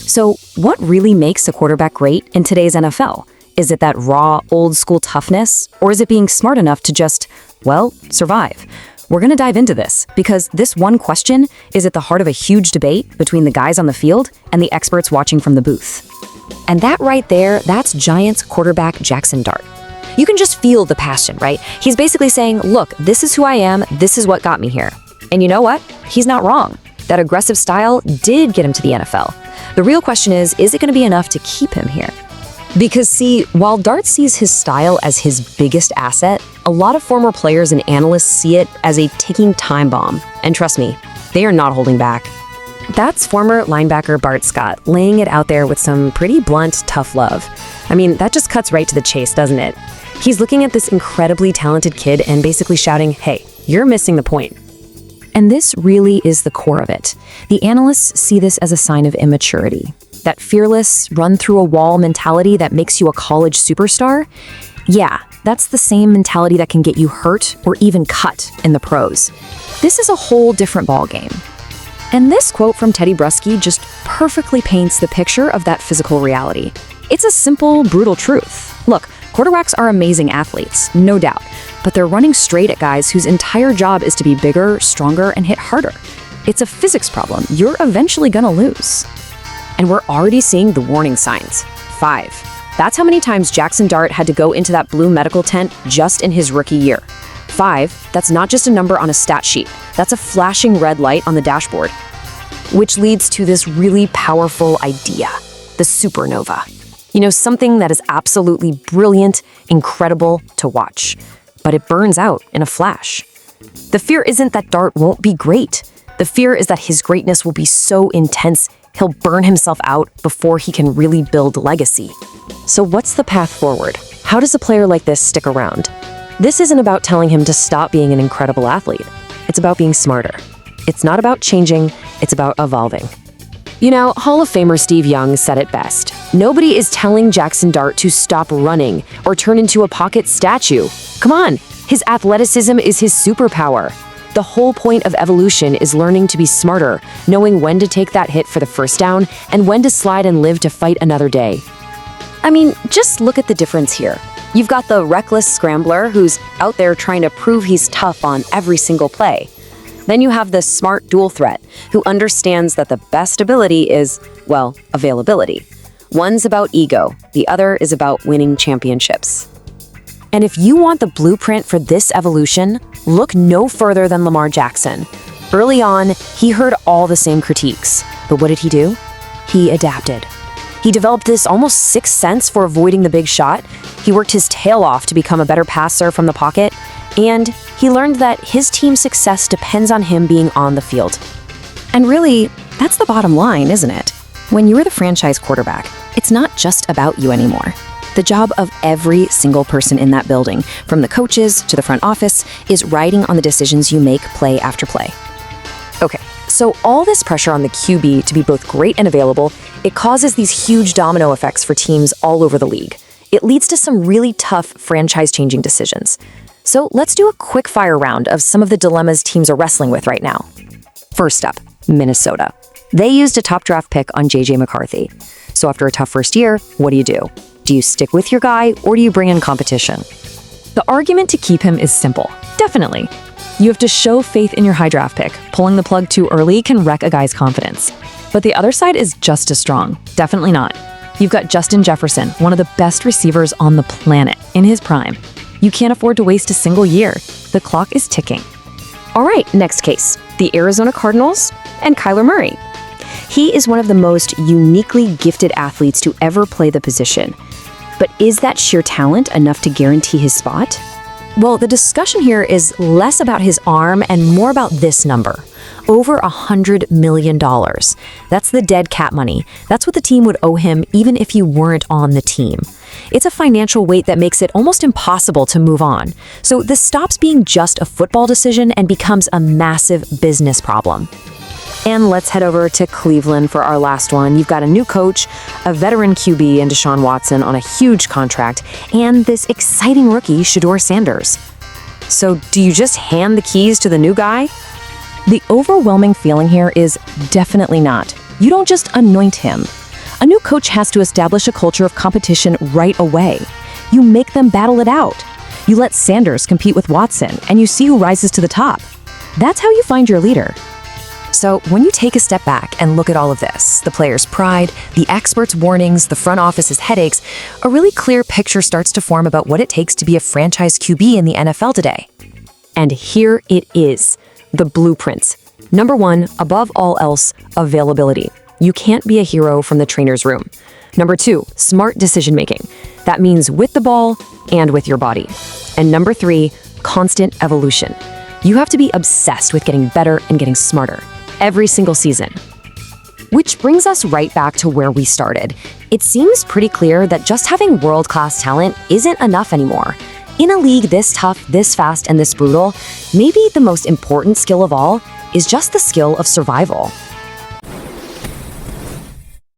So what really makes a quarterback great in today's NFL? Is it that raw, old-school toughness, or is it being smart enough to just, well, survive? We're going to dive into this because this one question is at the heart of a huge debate between the guys on the field and the experts watching from the booth. And that right there, that's Giants quarterback Jackson Dart. You can just feel the passion, right? He's basically saying, look, this is who I am, this is what got me here. And you know what? He's not wrong. That aggressive style did get him to the NFL. The real question is it going to be enough to keep him here? Because see, while Dart sees his style as his biggest asset, a lot of former players and analysts see it as a ticking time bomb. And trust me, they are not holding back. That's former linebacker Bart Scott laying it out there with some pretty blunt, tough love. I mean, that just cuts right to the chase, doesn't it? He's looking at this incredibly talented kid and basically shouting, hey, you're missing the point. And this really is the core of it. The analysts see this as a sign of immaturity. That fearless, run-through-a-wall mentality that makes you a college superstar? Yeah, that's the same mentality that can get you hurt or even cut in the pros. This is a whole different ballgame. And this quote from Teddy Bruschi just perfectly paints the picture of that physical reality. It's a simple, brutal truth. Look, quarterbacks are amazing athletes, no doubt, but they're running straight at guys whose entire job is to be bigger, stronger, and hit harder. It's a physics problem. You're eventually gonna lose. And we're already seeing the warning signs. 5. That's how many times Jackson Dart had to go into that blue medical tent just in his rookie year. 5, that's not just a number on a stat sheet. That's a flashing red light on the dashboard. Which leads to this really powerful idea, the supernova. You know, something that is absolutely brilliant, incredible to watch. But it burns out in a flash. The fear isn't that Dart won't be great. The fear is that his greatness will be so intense, he'll burn himself out before he can really build legacy. So what's the path forward? How does a player like this stick around? This isn't about telling him to stop being an incredible athlete. It's about being smarter. It's not about changing, it's about evolving. You know, Hall of Famer Steve Young said it best. Nobody is telling Jackson Dart to stop running or turn into a pocket statue. Come on, his athleticism is his superpower. The whole point of evolution is learning to be smarter, knowing when to take that hit for the first down and when to slide and live to fight another day. I mean, just look at the difference here. You've got the reckless scrambler who's out there trying to prove he's tough on every single play. Then you have the smart dual threat who understands that the best ability is, well, availability. One's about ego, the other is about winning championships. And if you want the blueprint for this evolution, look no further than Lamar Jackson. Early on, he heard all the same critiques, but what did he do? He adapted. He developed this almost sixth sense for avoiding the big shot. He worked his tail off to become a better passer from the pocket, and he learned that his team's success depends on him being on the field. And really, that's the bottom line, isn't it? When you're the franchise quarterback, it's not just about you anymore. The job of every single person in that building, from the coaches to the front office, is riding on the decisions you make play after play. Okay, so all this pressure on the QB to be both great and available, it causes these huge domino effects for teams all over the league. It leads to some really tough franchise-changing decisions. So let's do a quick fire round of some of the dilemmas teams are wrestling with right now. First up, Minnesota. They used a top draft pick on JJ McCarthy. So after a tough first year, what do? Do you stick with your guy or do you bring in competition? The argument to keep him is simple. Definitely. You have to show faith in your high draft pick. Pulling the plug too early can wreck a guy's confidence. But the other side is just as strong. Definitely not. You've got Justin Jefferson, one of the best receivers on the planet, in his prime. You can't afford to waste a single year. The clock is ticking. All right, next case. The Arizona Cardinals and Kyler Murray. He is one of the most uniquely gifted athletes to ever play the position. But is that sheer talent enough to guarantee his spot? Well, the discussion here is less about his arm and more about this number. Over $100 million. That's the dead cat money. That's what the team would owe him even if you weren't on the team. It's a financial weight that makes it almost impossible to move on. So this stops being just a football decision and becomes a massive business problem. And let's head over to Cleveland for our last one. You've got a new coach, a veteran QB in Deshaun Watson on a huge contract, and this exciting rookie, Shedeur Sanders. So do you just hand the keys to the new guy? The overwhelming feeling here is definitely not. You don't just anoint him. A new coach has to establish a culture of competition right away. You make them battle it out. You let Sanders compete with Watson, and you see who rises to the top. That's how you find your leader. So when you take a step back and look at all of this, the players' pride, the experts' warnings, the front office's headaches, a really clear picture starts to form about what it takes to be a franchise QB in the NFL today. And here it is, the blueprints. Number one, above all else, availability. You can't be a hero from the trainer's room. Number two, smart decision-making. That means with the ball and with your body. And number three, constant evolution. You have to be obsessed with getting better and getting smarter every single season. Which brings us right back to where we started. It seems pretty clear that just having world-class talent isn't enough anymore. In a league this tough, this fast, and this brutal, maybe the most important skill of all is just the skill of survival.